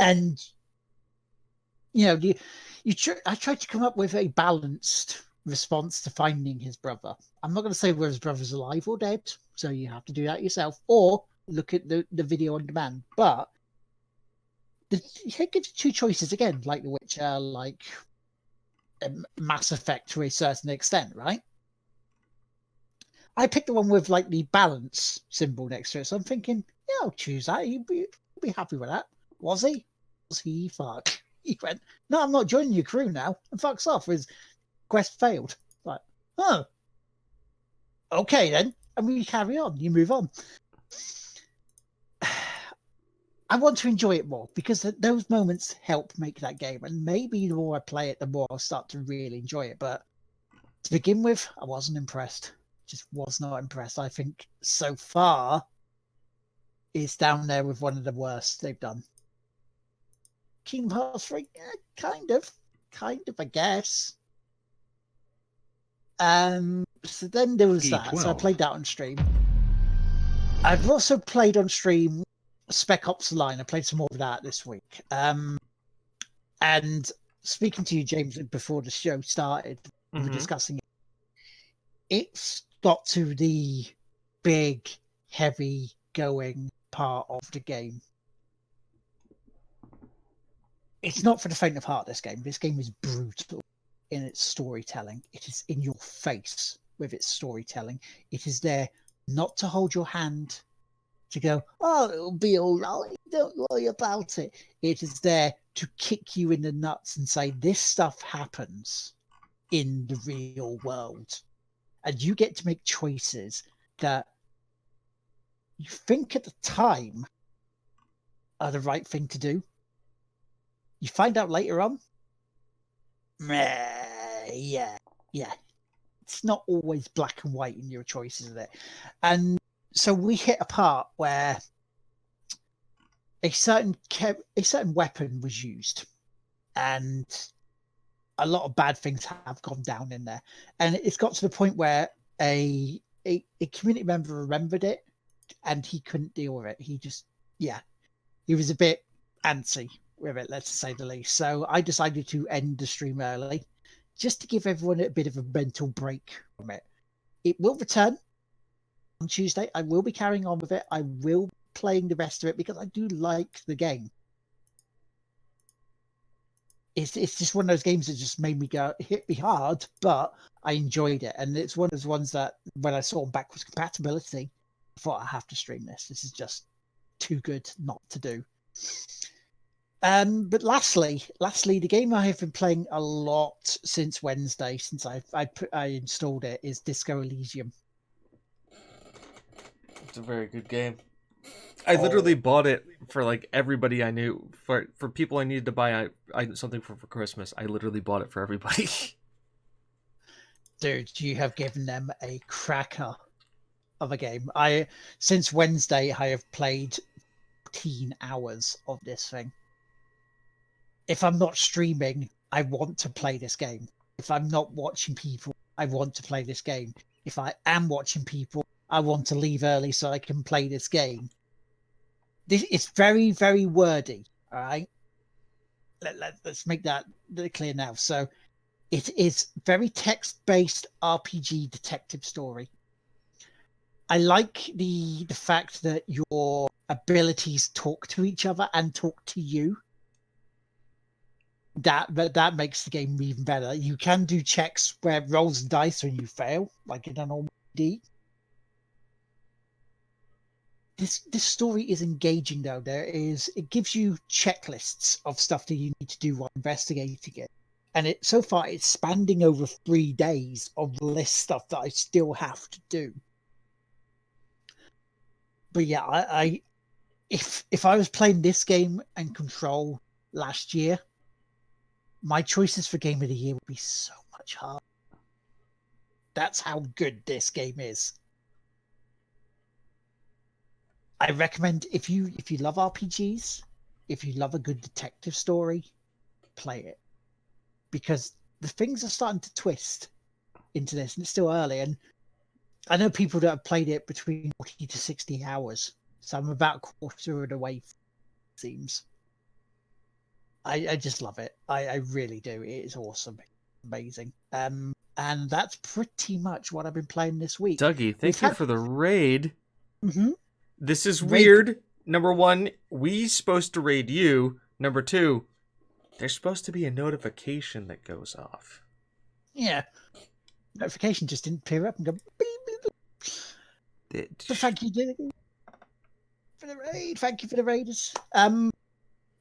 And, I tried to come up with a balanced response to finding his brother. I'm not going to say whether his brother's alive or dead, so you have to do that yourself, or look at the video on demand. But it gives you 2 choices again, like The Witcher, like Mass Effect to a certain extent, right? I picked the one with like the balance symbol next to it, so I'm thinking, yeah, I'll choose that. You'll be happy with that. Was he? Was he? Fuck. He went, no, I'm not joining your crew now, and fucks off. His quest failed. Like, oh, okay then. And we carry on. You move on. I want to enjoy it more because those moments help make that game. And maybe the more I play it, the more I'll start to really enjoy it. But to begin with, I wasn't impressed. Just was not impressed. I think so far it's down there with one of the worst they've done. Kingdom Hearts 3, kind of, I guess. So then there was that. So I played that on stream. I've also played on stream Spec Ops Line. I played some more of that this week. And speaking to you, James, before the show started, we were Mhm. discussing it. It's got to the big, heavy going part of the game. It's not for the faint of heart, this game. This game is brutal in its storytelling. It is in your face with its storytelling. It is there not to hold your hand, to go, oh, it'll be all right, don't worry about it. It is there to kick you in the nuts and say, this stuff happens in the real world. And you get to make choices that you think at the time are the right thing to do. You find out later on, yeah. It's not always black and white in your choices of it. And so we hit a part where a certain weapon was used, and a lot of bad things have gone down in there. And it's got to the point where a community member remembered it, and he couldn't deal with it. He was a bit antsy with it, let's say the least. So I decided to end the stream early, just to give everyone a bit of a mental break from it. It will return on Tuesday. I will be carrying on with it. I will be playing the rest of it because I do like the game. It's just one of those games that just made me go, hit me hard, but I enjoyed it. And it's one of those ones that when I saw backwards compatibility, I thought I have to stream this. This is just too good not to do. But lastly, the game I have been playing a lot since Wednesday, since I installed it, is Disco Elysium. It's a very good game. I literally bought it for like everybody I knew, for people I needed to buy something for Christmas. I literally bought it for everybody. Dude, you have given them a cracker of a game. Since Wednesday, I have played 14 hours of this thing. If I'm not streaming, I want to play this game. If I'm not watching people, I want to play this game. If I am watching people, I want to leave early so I can play this game. It's very, very wordy, all right? Let's make that clear now. So it is very text-based RPG detective story. I like the fact that your abilities talk to each other and talk to you. That makes the game even better. You can do checks where rolls and dice when you fail, like in a normal D. This story is engaging though. It gives you checklists of stuff that you need to do while investigating it. And so far it's spanning over 3 days of list stuff that I still have to do. But yeah, if I was playing this game and Control last year, my choices for Game of the Year would be so much harder. That's how good this game is. I recommend if you love RPGs, if you love a good detective story, play it. Because the things are starting to twist into this, and it's still early. And I know people that have played it between 40 to 60 hours. So I'm about a quarter of the way, it seems. I just love it. I really do. It is awesome. Amazing. And that's pretty much what I've been playing this week. Dougie, thank you for the raid. Mm-hmm. This is weird. Number one, we supposed to raid you. Number two, there's supposed to be a notification that goes off. Yeah. Notification just didn't appear up and go beep, beep, beep. But thank you for the raid. Thank you for the raiders.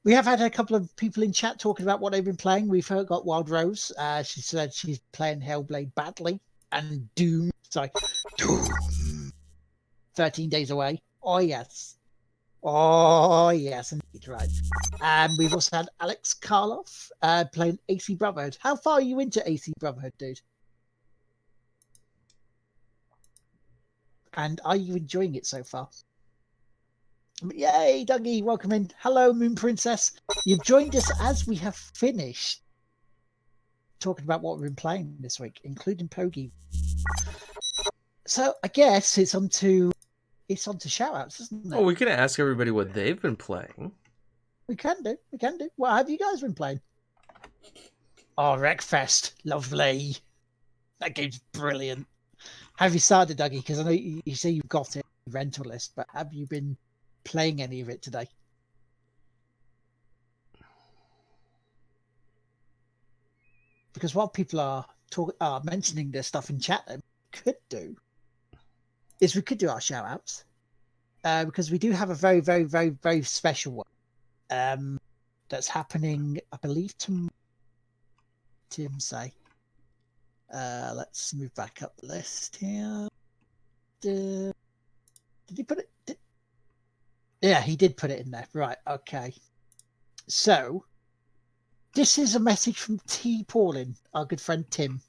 We have had a couple of people in chat talking about what they've been playing. We've got Wild Rose. She said she's playing Hellblade badly and Doom. 13 days away. Oh yes, indeed, right. And we've also had Alex Karloff playing AC Brotherhood. How far are you into AC Brotherhood, dude? And are you enjoying it so far? Yay, Dougie, welcome in. Hello, Moon Princess. You've joined us as we have finished talking about what we've been playing this week, including Pogi. So I guess it's on to shout-outs, isn't it? Oh, we can ask everybody what they've been playing. We can do. What have you guys been playing? Oh, Wreckfest. Lovely. That game's brilliant. Have you started, Dougie? Because I know you say you've got it on the rental list, but have you been playing any of it today? Because while people are mentioning this stuff in chat, that we could do is we could do our shout outs. Because we do have a very, very, very, very special one that's happening, I believe, tomorrow. Tim say. Let's move back up the list here. Did he put it? Yeah, he did put it in there. Right, okay. So, this is a message from T. Paulin, our good friend Tim.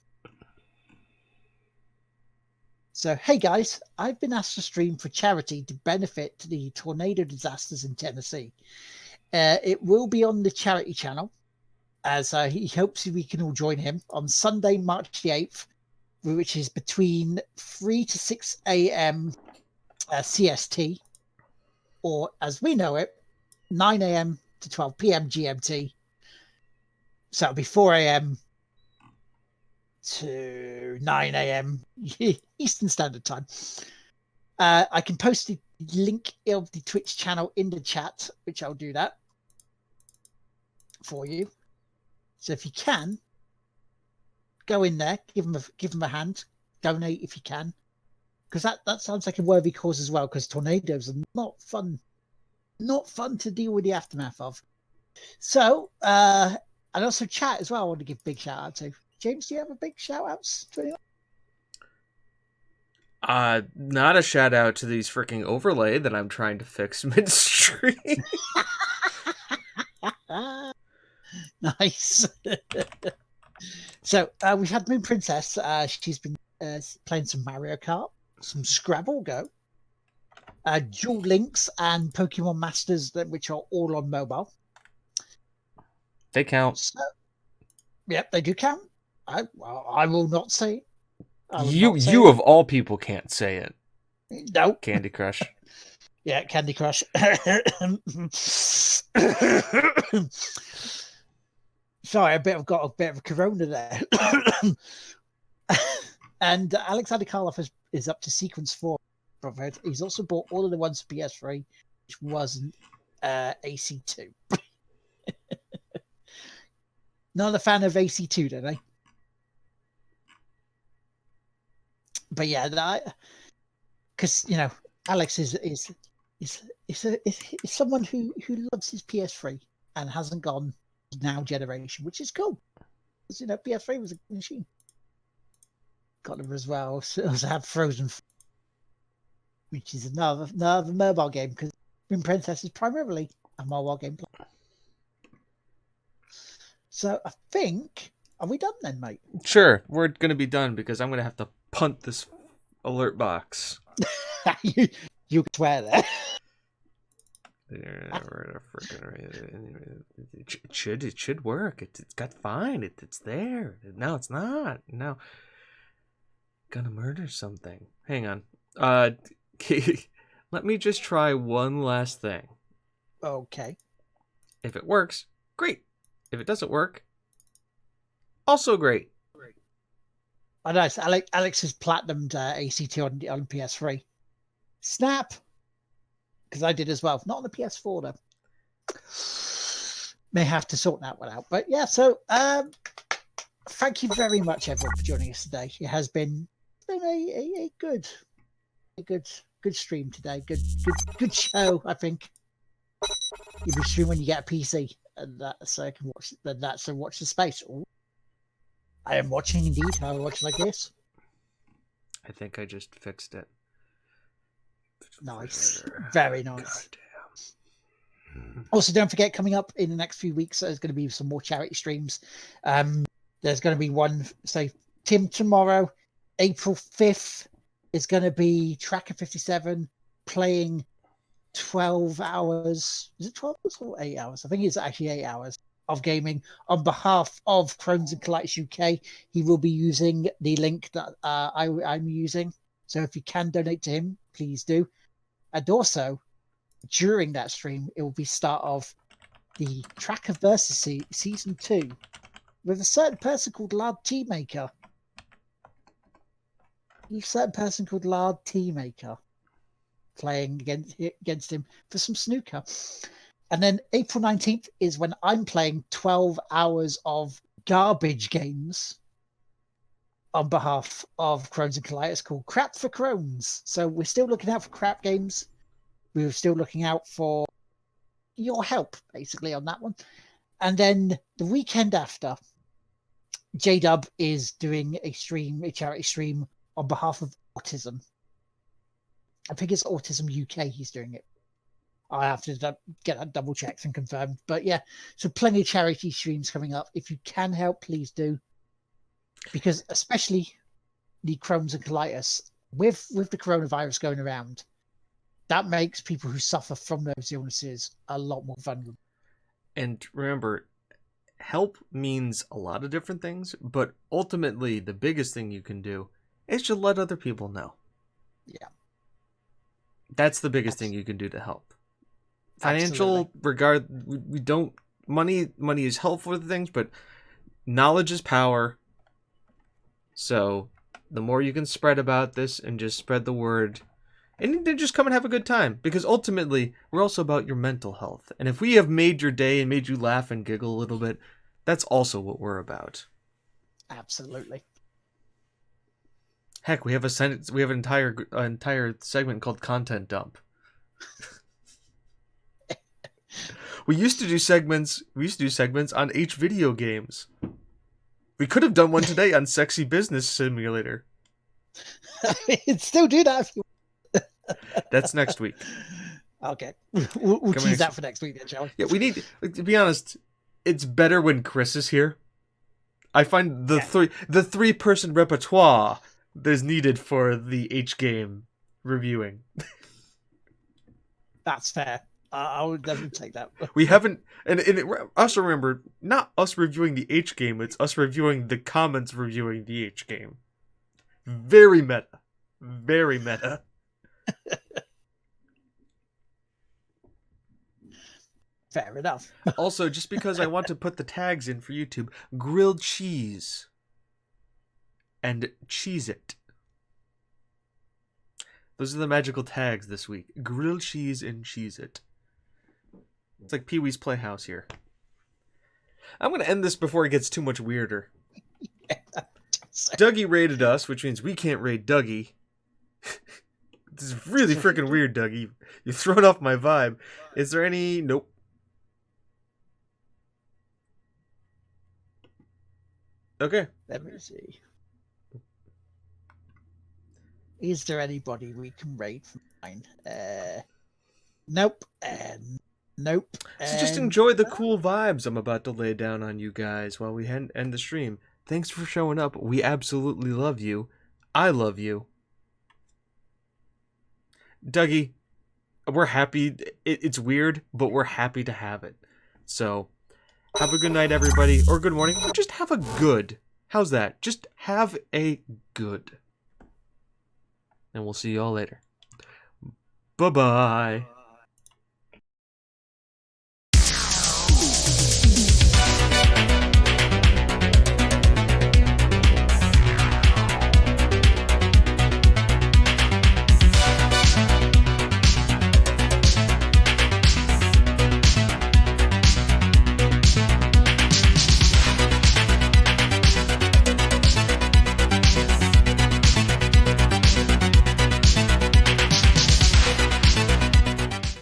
So, hey guys, I've been asked to stream for charity to benefit the tornado disasters in Tennessee. It will be on the charity channel, as he hopes we can all join him on Sunday, March the 8th, which is between 3 to 6 a.m. CST, or as we know it, 9 a.m. to 12 p.m. GMT. So it'll be 4 a.m. to 9 a.m. Eastern Standard Time. I can post the link of the Twitch channel in the chat, which I'll do that for you. So if you can, go in there, give them a hand, donate if you can, because that sounds like a worthy cause as well. Because tornadoes are not fun to deal with the aftermath of. So, and also chat as well. I want to give a big shout out to James. Do you have a big shout outs to anyone? Not a shout out to these freaking overlay that I'm trying to fix midstream. Nice. So we've had Moon Princess. She's been playing some Mario Kart, some Scrabble Go, Dual Links, and Pokemon Masters, which are all on mobile. They count. So, yep, they do count. I will not say it. You of all people can't say it. No. Candy Crush. Yeah, Candy Crush. Sorry, I've got a bit of a corona there. And Alexander Karloff is up to Sequence 4. He's also bought all of the ones for PS3, which wasn't AC2. Not a fan of AC2, don't I? But yeah, because Alex is someone who loves his PS3 and hasn't gone now generation, which is cool. Because PS3 was a good machine. Got them as well. So also have Frozen, which is another mobile game, because Moon Princess is primarily a mobile game play. So I think, are we done then, mate? Sure, we're gonna be done because I'm gonna have to punt this alert box. you swear there. It should work. It's got fine. It's there. No, it's not. No, gonna murder something. Hang on. Let me just try one last thing. Okay. If it works, great. If it doesn't work, also great. I know. Alex has platinumed AC2 on PS3. Snap. Because I did as well. Not on the PS4 though. May have to sort that one out. But yeah, so thank you very much everyone for joining us today. It has been a good stream today. Good show, I think. You'll be streaming when you get a PC, and so I can watch that. So watch the space. Ooh. I am watching indeed. I watch like this. I think I just fixed it. Nice, very nice. Also, don't forget, coming up in the next few weeks, there's going to be some more charity streams. There's going to be one. So Tim tomorrow, April 5th, is going to be Tracker 57 playing 12 hours. Is it 12 hours or 8 hours? I think it's actually 8 hours of gaming on behalf of Crohn's and Colitis UK. He will be using the link that I'm using. So if you can donate to him, please do. And also, during that stream, it will be start of the Tracker Versus Season 2 with a certain person called Lard Teamaker. A certain person called Lard Teamaker playing against him for some snooker. And then April 19th is when I'm playing 12 hours of garbage games on behalf of Crones and Colitis called Crap for Crones. So we're still looking out for crap games. We're still looking out for your help, basically, on that one. And then the weekend after, J-Dub is doing a charity stream on behalf of autism. I think it's Autism UK he's doing it. I have to get that double checked and confirmed. But yeah, so plenty of charity streams coming up. If you can help, please do. Because especially the Crohn's and colitis, with the coronavirus going around, that makes people who suffer from those illnesses a lot more vulnerable. And remember, help means a lot of different things, but ultimately the biggest thing you can do is to let other people know. Yeah. That's the biggest thing you can do to help. Financial we don't money is helpful for things, but knowledge is power. So the more you can spread about this and just spread the word, and then just come and have a good time, because ultimately we're also about your mental health. And if we have made your day and made you laugh and giggle a little bit, that's also what we're about. Absolutely. Heck, we have an entire segment called Content Dump. We used to do segments on H video games. We could have done one today on Sexy Business Simulator. Still do that if you want. That's next week. Okay. We'll tease that for next week then, shall we? Yeah, we need, to be honest, it's better when Chris is here. I find the three-person repertoire that's needed for the H game reviewing. That's fair. I would definitely take that. We haven't, and also remember, not us reviewing the H game, it's us reviewing the comments reviewing the H game. Very meta. Very meta. Fair enough. Also, just because I want to put the tags in for YouTube, grilled cheese and Cheez-It. Those are the magical tags this week. Grilled cheese and Cheez-It. It's like Pee-wee's Playhouse here. I'm going to end this before it gets too much weirder. Dougie rated us, which means we can't rate Dougie. This is really freaking weird, Dougie. You've thrown off my vibe. Is there any... Nope. Okay. Let me see. Is there anybody we can rate from mine? Nope. Nope. So just enjoy the cool vibes I'm about to lay down on you guys while we end the stream. Thanks for showing up. We absolutely love you. I love you. Dougie, we're happy. It's weird, but we're happy to have it. So, have a good night, everybody. Or good morning. Or just have a good. How's that? Just have a good. And we'll see you all later. Bye-bye.